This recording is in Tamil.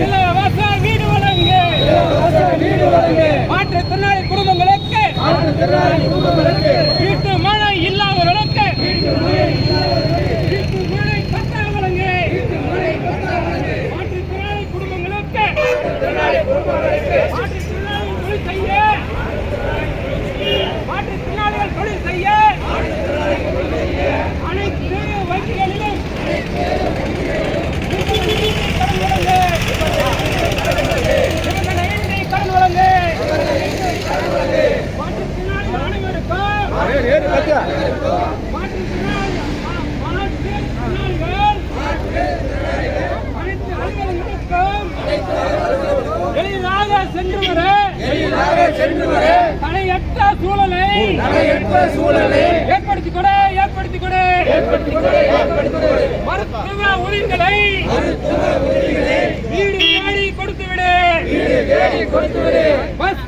இலவச வீடு வழங்கு. மாற்றுத்திறனாளி குடும்பங்களுக்கு வீட்டு மழை இல்லாதவர்களுக்கு வீட்டு மழை பத்தா வழங்கு. மாற்றுத்திறனாளி குடும்பங்களுக்கு மாற்றுத்திறனாளிகள் தொழில் செய்ய அனைத்து வங்கிகளிலும் கடன் வழங்கு. மாற்றுத்திறனாளிகள் அனைவருக்கும் அனைத்து அலுவலர்களுக்கும் எளிதாக சென்று வர தடையற்ற சூழலை ஏற்படுத்திக் கொடு. மருத்துவ உரிமைகளை வீடு தேடி கொடுத்துவிடு. பஸ்